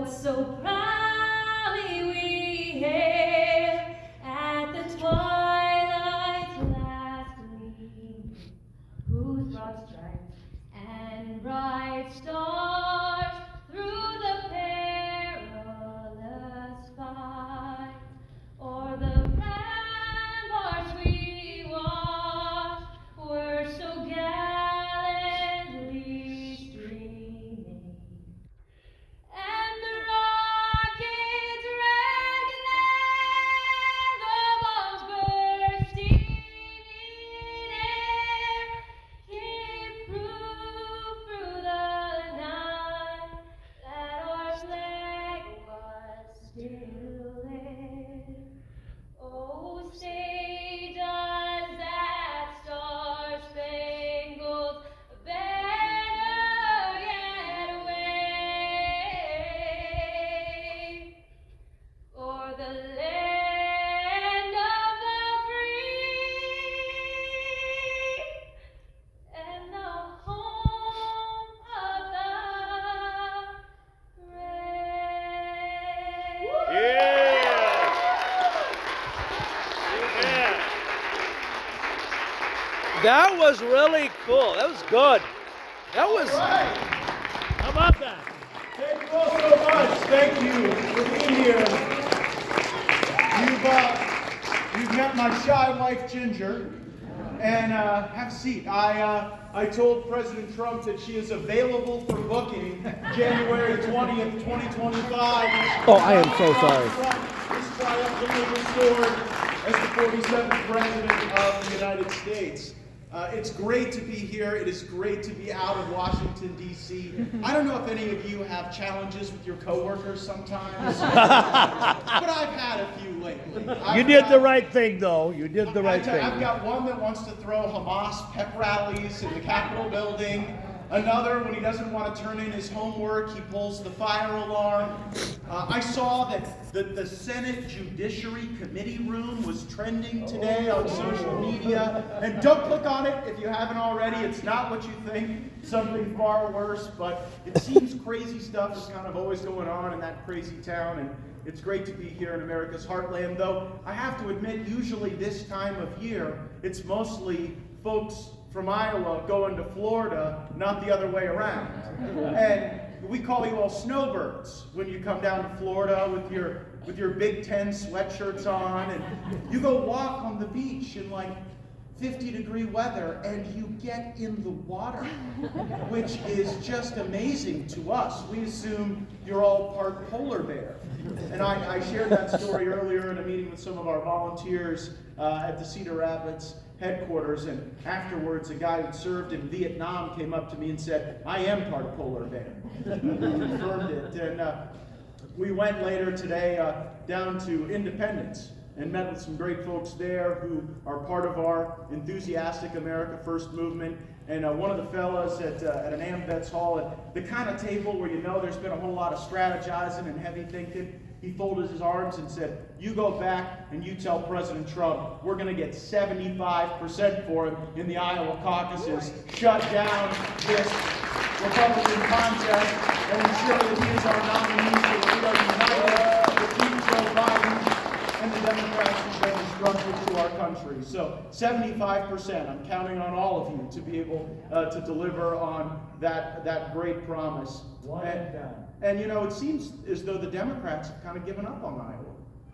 so proudly we hail at the twilight's last gleam, whose broad stripes and bright stars through the perilous fight, o'er the ramparts we watched, were so gallantly streaming. And the rockets rang and the bombs bursting in air gave proof through the night that our flag was still there. Oh, say does that star-spangled banner yet wave o'er the land of the free and the home of the brave? That was really cool. That was good. That was. Right. How about that? Thank you all so much. Thank you for being here. You've met my shy wife Ginger, and have a seat. I told President Trump that she is available for booking January 20th, 2025. Oh, I am so sorry. This triumphantly restored as the 47th President of the United States. It's great to be here. It is great to be out of Washington, D.C. I don't know if any of you have challenges with your coworkers sometimes, but I've had a few lately. You did the right thing, though. You did the right thing. I've got one that wants to throw Hamas pep rallies in the Capitol building. Another, when he doesn't want to turn in his homework, he pulls the fire alarm. I saw that the Senate Judiciary Committee room was trending today on social media. And don't click on it if you haven't already. It's not what you think. Something far worse. But it seems crazy stuff is kind of always going on in that crazy town. And it's great to be here in America's heartland. Though I have to admit, usually this time of year, it's mostly folks from Iowa going to Florida, not the other way around. And we call you all snowbirds when you come down to Florida with your Big Ten sweatshirts on, and you go walk on the beach in like 50-degree weather, and you get in the water, which is just amazing to us. We assume you're all part polar bear. And I shared that story earlier in a meeting with some of our volunteers at the Cedar Rapids headquarters, and afterwards a guy who served in Vietnam came up to me and said, I am part polar bear. Confirmed it. And we went later today down to Independence and met with some great folks there who are part of our enthusiastic America First movement. And one of the fellas at an AMVETS hall, at the kind of table where you know there's been a whole lot of strategizing and heavy thinking, he folded his arms and said, you go back and you tell President Trump we're going to get 75% for him in the Iowa caucuses, shut down this Republican contest, and ensure that he is our nominee so that we are united to defeat Joe Biden and the Democrats who've been destructive to our country. So 75%, I'm counting on all of you to be able to deliver on that great promise. And you know, it seems as though the Democrats have kind of given up on Iowa.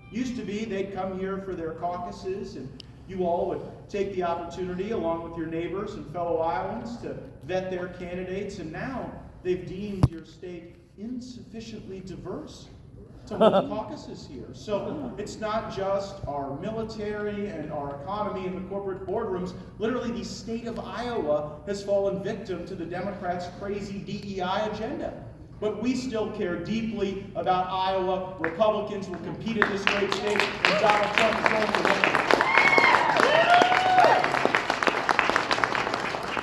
Used to be they'd come here for their caucuses and you all would take the opportunity along with your neighbors and fellow Iowans to vet their candidates, and now they've deemed your state insufficiently diverse to hold caucuses here. So it's not just our military and our economy and the corporate boardrooms. Literally, the state of Iowa has fallen victim to the Democrats' crazy DEI agenda. But we still care deeply about Iowa. Republicans will compete in this great state, and Donald Trump is going to win.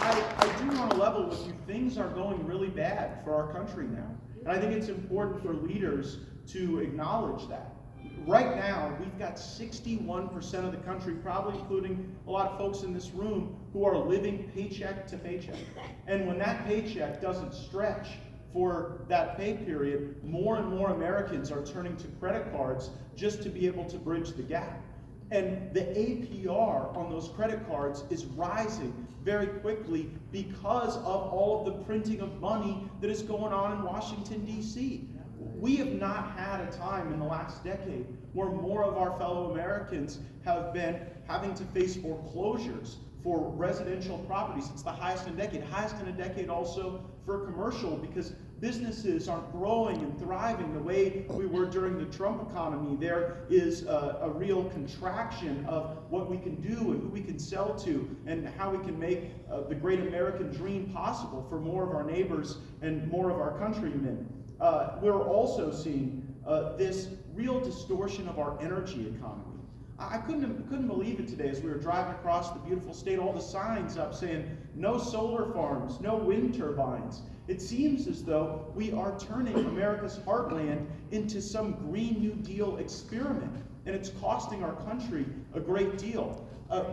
I do want to level with you. Things are going really bad for our country now. And I think it's important for leaders to acknowledge that. Right now, we've got 61% of the country, probably including a lot of folks in this room, who are living paycheck to paycheck. And when that paycheck doesn't stretch for that pay period, more and more Americans are turning to credit cards just to be able to bridge the gap. And the APR on those credit cards is rising very quickly because of all of the printing of money that is going on in Washington, D.C. We have not had a time in the last decade where more of our fellow Americans have been having to face foreclosures for residential properties. It's the highest in a decade also for commercial, because businesses aren't growing and thriving the way we were during the Trump economy. There is a real contraction of what we can do and who we can sell to and how we can make the great American dream possible for more of our neighbors and more of our countrymen. We're also seeing this real distortion of our energy economy. I couldn't believe it today as we were driving across the beautiful state, all the signs up saying no solar farms, no wind turbines. It seems as though we are turning America's heartland into some Green New Deal experiment, and it's costing our country a great deal.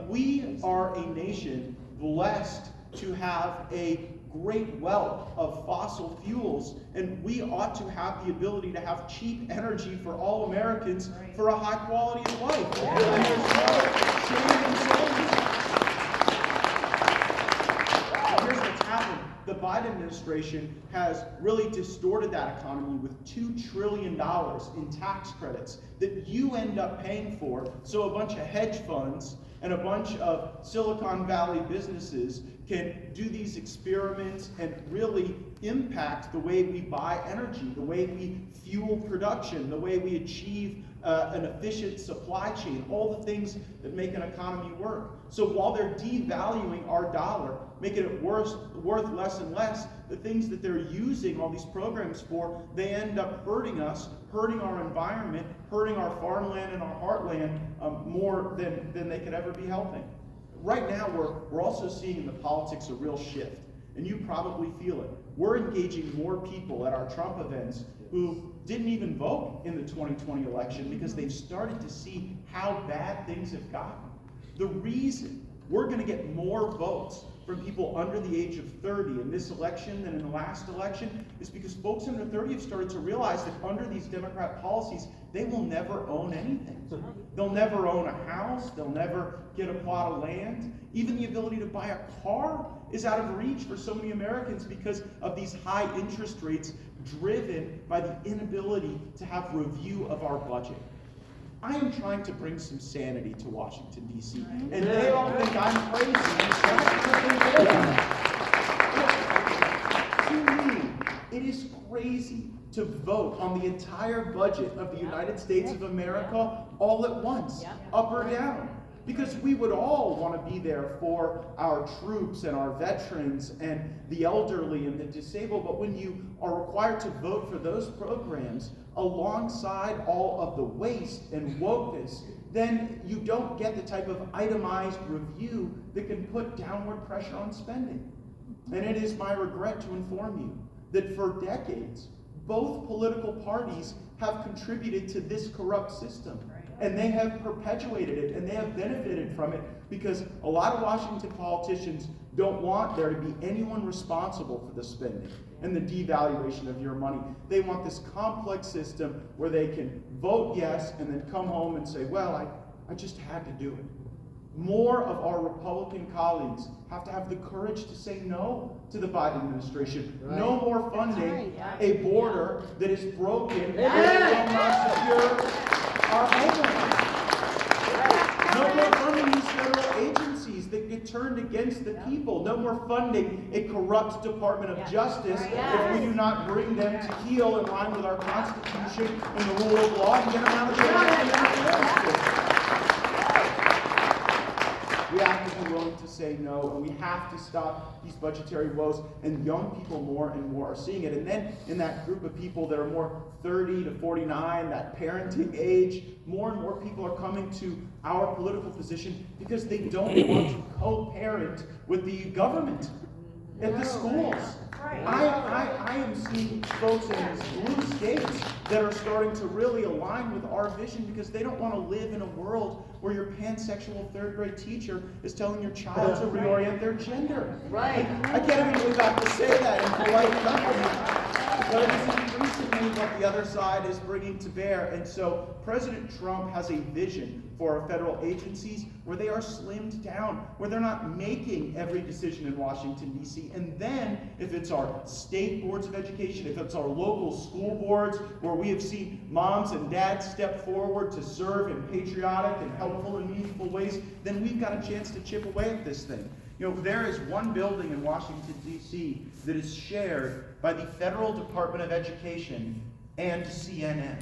We are a nation blessed to have a great wealth of fossil fuels, and we ought to have the ability to have cheap energy for all Americans for a high quality of life. And there's no shame in saying that. Here's what's happened. The Biden administration has really distorted that economy with $2 trillion in tax credits that you end up paying for, so a bunch of hedge funds and a bunch of Silicon Valley businesses can do these experiments and really impact the way we buy energy, the way we fuel production, the way we achieve an efficient supply chain, all the things that make an economy work. So while they're devaluing our dollar, making it worth less and less, the things that they're using all these programs for, they end up hurting us, hurting our environment, hurting our farmland and our heartland more than they could ever be helping. Right now, we're also seeing in the politics a real shift, and you probably feel it. We're engaging more people at our Trump events who didn't even vote in the 2020 election because they've started to see how bad things have gotten. The reason we're going to get more votes from people under the age of 30 in this election than in the last election is because folks under 30 have started to realize that under these Democrat policies, they will never own anything. They'll never own a house. They'll never get a plot of land. Even the ability to buy a car is out of reach for so many Americans because of these high interest rates driven by the inability to have review of our budget. I am trying to bring some sanity to Washington, D.C., and they all think I'm crazy. To me, it is crazy to vote on the entire budget of the United States of America all at once, up or down. Because we would all want to be there for our troops and our veterans and the elderly and the disabled, but when you are required to vote for those programs alongside all of the waste and wokeness, then you don't get the type of itemized review that can put downward pressure on spending. And it is my regret to inform you that for decades, both political parties have contributed to this corrupt system. And they have perpetuated it, and they have benefited from it because a lot of Washington politicians don't want there to be anyone responsible for the spending and the devaluation of your money. They want this complex system where they can vote yes and then come home and say, well, I just had to do it. More of our Republican colleagues have to have the courage to say no to the Biden administration. Right. No more funding a border that is broken and will not secure our homeland. No more funding these federal agencies that get turned against the people. No more funding a corrupt Department of Justice if we do not bring them to heel in line with our Constitution and the rule of law and get them out of jail. We have to be willing to say no, and we have to stop these budgetary woes, and young people more and more are seeing it. And then in that group of people that are more 30 to 49, that parenting age, more and more people are coming to our political position because they don't want to co-parent with the government at the schools. I am seeing folks in these blue states that are starting to really align with our vision because they don't want to live in a world where your pansexual third-grade teacher is telling your child to reorient their gender. I can't even believe I have to say that in polite company. But it's increasingly what the other side is bringing to bear. And so President Trump has a vision for our federal agencies where they are slimmed down, where they're not making every decision in Washington, D.C. And then if it's our state boards of education, if it's our local school boards, where we have seen moms and dads step forward to serve in patriotic and helpful and meaningful ways, then we've got a chance to chip away at this thing. You know, there is one building in Washington, D.C. that is shared by the Federal Department of Education and CNN.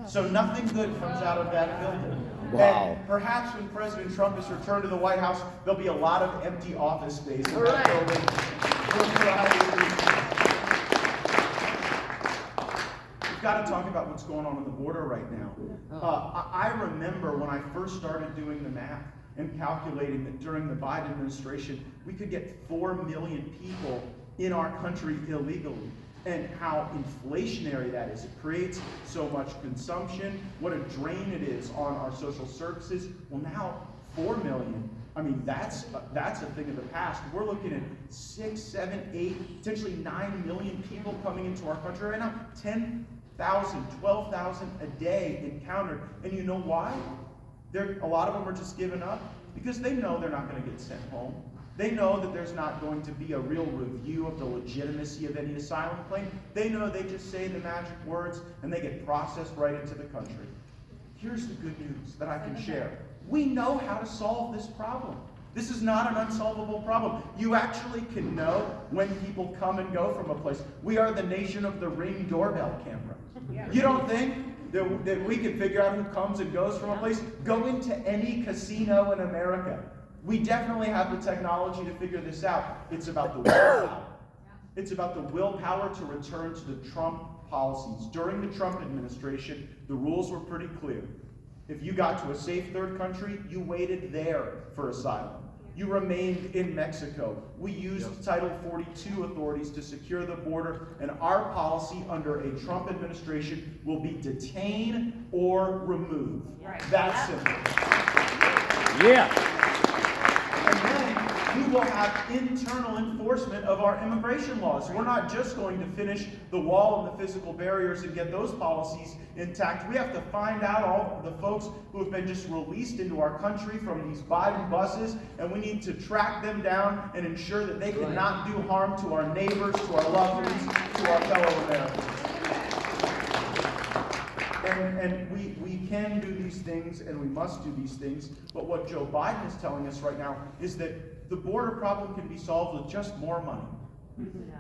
So nothing good comes out of that building. Wow. And perhaps when President Trump is returned to the White House, there'll be a lot of empty office space in that building. We've got to talk about what's going on the border right now. I remember when I first started doing the math and calculating that during the Biden administration, we could get 4 million people in our country illegally, and how inflationary that is. It creates so much consumption, what a drain it is on our social services. Well, now 4 million, I mean, that's a thing of the past. We're looking at 6, 7, 8, potentially 9 million people coming into our country right now. 10,000, 12,000 a day encountered. And you know why? A lot of them are just giving up because they know they're not going to get sent home. They know that there's not going to be a real review of the legitimacy of any asylum claim. They know they just say the magic words and they get processed right into the country. Here's the good news that I can share. We know how to solve this problem. This is not an unsolvable problem. You actually can know when people come and go from a place. We are the nation of the Ring doorbell camera. You don't think that we can figure out who comes and goes from a place? Go into any casino in America. We definitely have the technology to figure this out. It's about the willpower. It's about the willpower to return to the Trump policies. During the Trump administration, the rules were pretty clear. If you got to a safe third country, you waited there for asylum. You remained in Mexico. We used Title 42 authorities to secure the border, and our policy under a Trump administration will be detain or remove. Right. That's simple. Yeah. And then we will have internal enforcement of our immigration laws. We're not just going to finish the wall and the physical barriers and get those policies intact. We have to find out all the folks who have been just released into our country from these Biden buses, and we need to track them down and ensure that they cannot do harm to our neighbors, to our loved ones, to our fellow Americans. And we can do these things, and we must do these things, but what Joe Biden is telling us right now is that the border problem can be solved with just more money.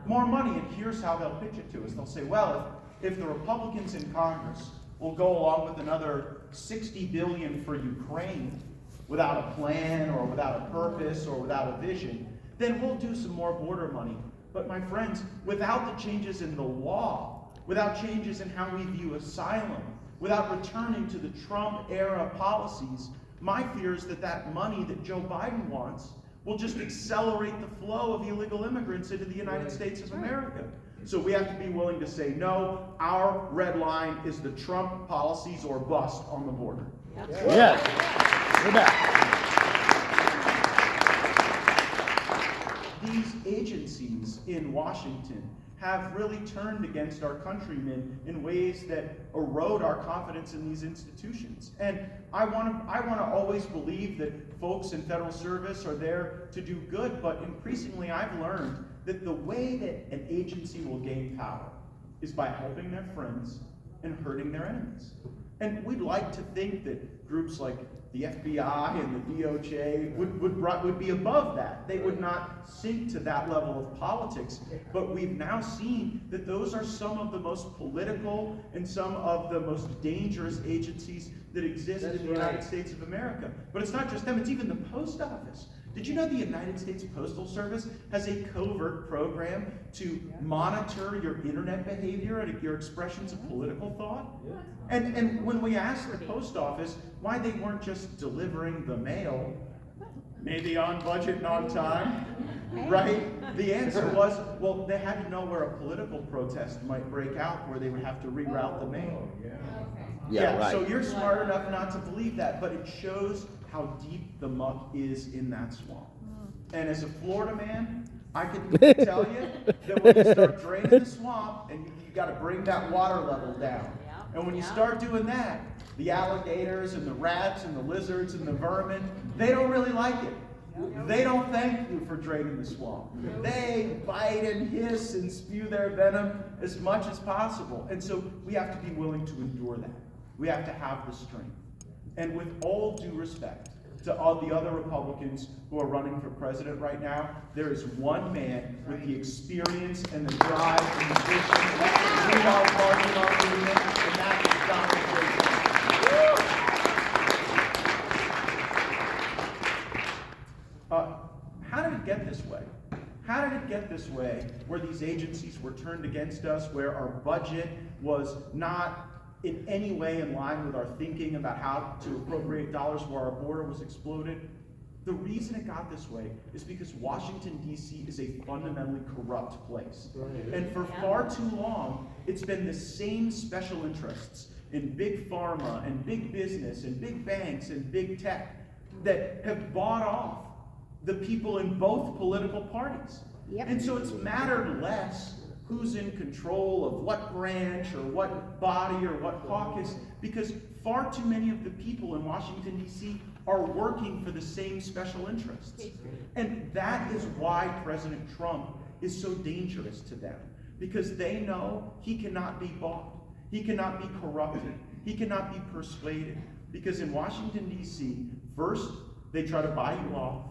More money, and here's how they'll pitch it to us. They'll say, well, if the Republicans in Congress will go along with another $60 billion for Ukraine without a plan or without a purpose or without a vision, then we'll do some more border money. But my friends, without the changes in the law, without changes in how we view asylum, without returning to the Trump-era policies, my fear is that that money that Joe Biden wants will just accelerate the flow of illegal immigrants into the United States of America. So we have to be willing to say, no, our red line is the Trump policies or bust on the border. Yes. We're back. These agencies in Washington have really turned against our countrymen in ways that erode our confidence in these institutions. And I want to always believe that folks in federal service are there to do good, but increasingly I've learned that the way that an agency will gain power is by helping their friends and hurting their enemies. And we'd like to think that groups like the FBI and the DOJ would be above that. They would not sink to that level of politics. But we've now seen that those are some of the most political and some of the most dangerous agencies that exist in the United States of America. But it's not just them, it's even the post office. Did you know the United States Postal Service has a covert program to monitor your internet behavior and your expressions of political thought? And when we asked the post office why they weren't just delivering the mail, maybe on budget and on time, right? The answer was, well, they had to know where a political protest might break out where they would have to reroute the mail. Yeah, right. So you're smart enough not to believe that, but it shows how deep the muck is in that swamp. And as a Florida man, I can tell you that when you start draining the swamp and You got to bring that water level down. And when you start doing that, the alligators and the rats and the lizards and the vermin, they don't really like it. They don't thank you for draining the swamp. They bite and hiss and spew their venom as much as possible. And so we have to be willing to endure that. We have to have the strength. And with all due respect to all the other Republicans who are running for president right now, there is one man with the experience and the drive and the vision to lead our party and our movement, and that is Donald Trump. How did it get this way? How did it get this way where these agencies were turned against us, where our budget was not in any way in line with our thinking about how to appropriate dollars where our border was exploded? The reason it got this way is because Washington, D.C. is a fundamentally corrupt place. And for far too long, it's been the same special interests in big pharma and big business and big banks and big tech that have bought off the people in both political parties. And so it's mattered less who's in control of what branch or what body or what caucus, because far too many of the people in Washington, D.C. are working for the same special interests. And that is why President Trump is so dangerous to them, because they know he cannot be bought, he cannot be corrupted, he cannot be persuaded, because in Washington, D.C., first they try to buy you off,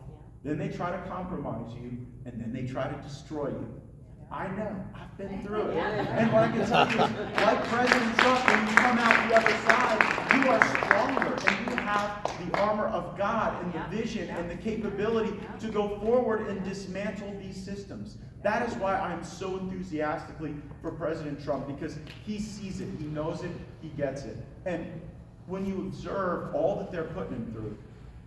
then they try to compromise you, and then they try to destroy you. I know, I've been through it. And what I can tell you is, like President Trump, when you come out the other side, you are stronger, and you have the armor of God and the vision and the capability to go forward and dismantle these systems. That is why I'm so enthusiastically for President Trump, because he sees it, he knows it, he gets it. And when you observe all that they're putting him through,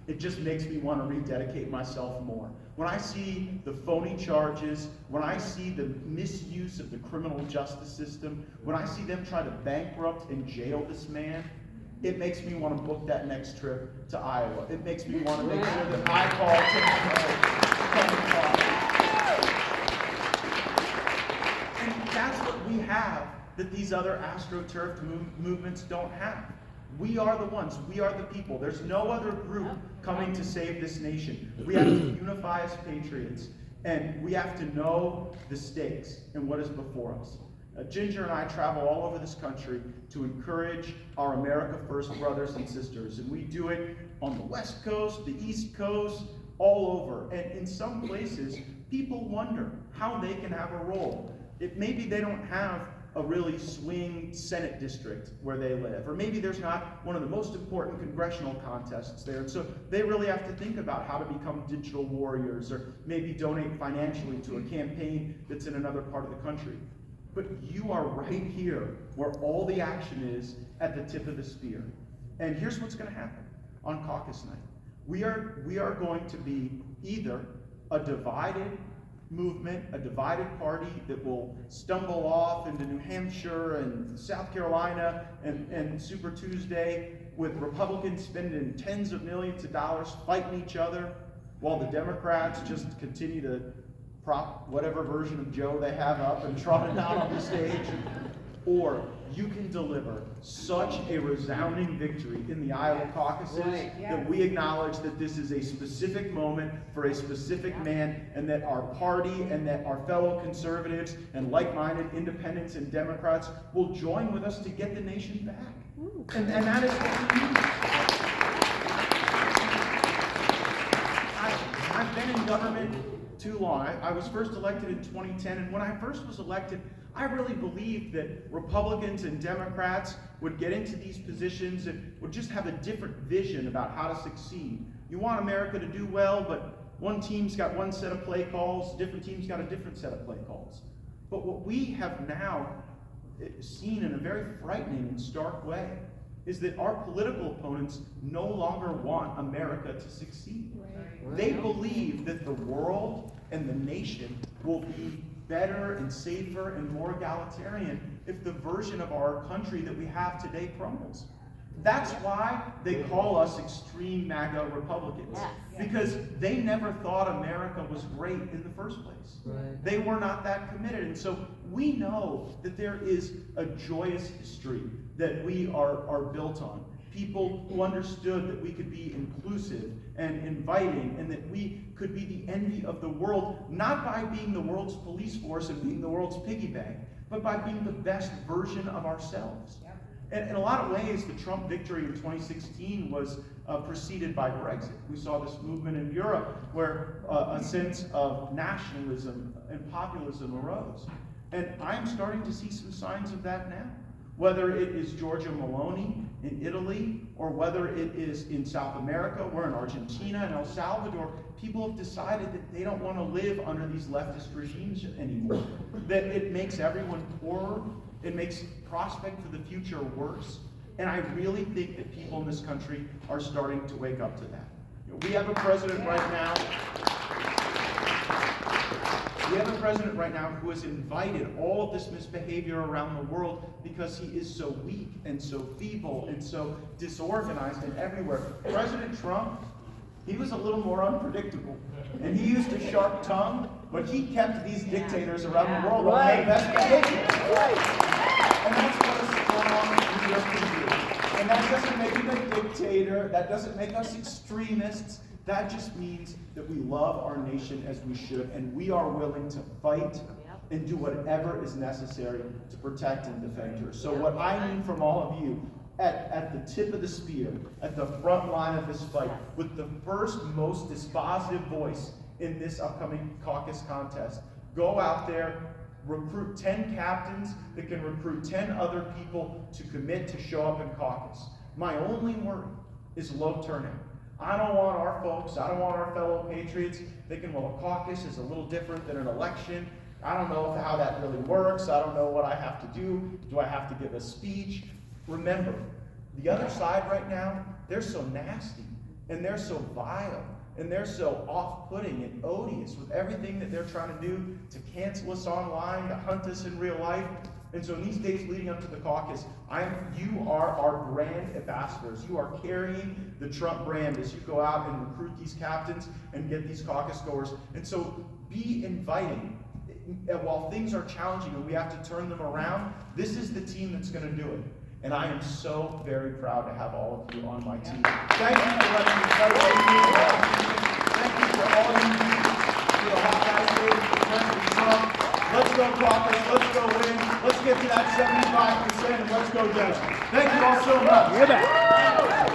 it just makes me want to rededicate myself more. When I see the phony charges, when I see the misuse of the criminal justice system, when I see them try to bankrupt and jail this man, it makes me want to book that next trip to Iowa. It makes me want to make sure that I call to And that's what we have that these other AstroTurf movements don't have. We are the ones. We are the people. There's no other group coming to save this nation. We have to unify as patriots, and we have to know the stakes and what is before us. Ginger and I travel all over this country to encourage our America First brothers and sisters, and we do it on the West Coast, the East Coast, all over. And in some places, people wonder how they can have a role. Maybe they don't have a really swing Senate district where they live, or maybe there's not one of the most important congressional contests there, and so they really have to think about how to become digital warriors, or maybe donate financially to a campaign that's in another part of the country. But you are right here where all the action is at the tip of the spear. And here's what's going to happen on caucus night. We are going to be either a divided movement, a divided party that will stumble off into New Hampshire and South Carolina and Super Tuesday, with Republicans spending tens of millions of dollars fighting each other, while the Democrats just continue to prop whatever version of Joe they have up and trot it out on the stage. Or you can deliver such a resounding victory in the Iowa caucuses that we acknowledge that this is a specific moment for a specific man, and that our party and that our fellow conservatives and like-minded independents and Democrats will join with us to get the nation back. And that is what we need. I've been in government too long. I was first elected in 2010, and when I first was elected, I really believed that Republicans and Democrats would get into these positions and would just have a different vision about how to succeed. You want America to do well, but one team's got one set of play calls, different team's got a different set of play calls. But what we have now seen in a very frightening and stark way is that our political opponents no longer want America to succeed. They believe that the world and the nation will be better and safer and more egalitarian if the version of our country that we have today crumbles. That's why they call us extreme MAGA Republicans. because they never thought America was great in the first place. Right. They were not that committed. And so we know that there is a joyous history that we are built on. People who understood that we could be inclusive and inviting, and that we could be the envy of the world, not by being the world's police force and being the world's piggy bank, but by being the best version of ourselves. And in a lot of ways, the Trump victory in 2016 was preceded by Brexit. We saw this movement in Europe where a sense of nationalism and populism arose. And I'm starting to see some signs of that now. Whether it is Giorgia Meloni in Italy, or whether it is in South America, or in Argentina and El Salvador, people have decided that they don't want to live under these leftist regimes anymore. That it makes everyone poorer, it makes prospect for the future worse. And I really think that people in this country are starting to wake up to that. We have a president right now. We have a president right now who has invited all of this misbehavior around the world because he is so weak and so feeble and so disorganized and everywhere. President Trump, he was a little more unpredictable. And he used a sharp tongue, but he kept these dictators around the world on their best behavior. And that's what a strong leader can do. And that doesn't make him a dictator. That doesn't make us extremists. That just means that we love our nation as we should, and we are willing to fight and do whatever is necessary to protect and defend her. So what I need from all of you, at the tip of the spear, at the front line of this fight, with the first most dispositive voice in this upcoming caucus contest, go out there, recruit 10 captains that can recruit 10 other people to commit to show up in caucus. My only worry is low turnout. I don't want our folks, I don't want our fellow patriots thinking, well, a caucus is a little different than an election. I don't know how that really works. I don't know what I have to do. Do I have to give a speech? Remember, the other side right now, they're so nasty, and they're so vile, and they're so off-putting and odious with everything that they're trying to do to cancel us online, to hunt us in real life. And so in these days leading up to the caucus, you are our brand ambassadors. You are carrying the Trump brand as you go out and recruit these captains and get these caucus goers. And so be inviting. While things are challenging and we have to turn them around, this is the team that's going to do it. And I am so very proud to have all of you on my team. Thank you for letting me fight with you. Thank you for all you do. For the hot guys waiting for President Trump. Let's go caucus, let's go win, let's get to that 75% and let's go get it. Thank you all so much.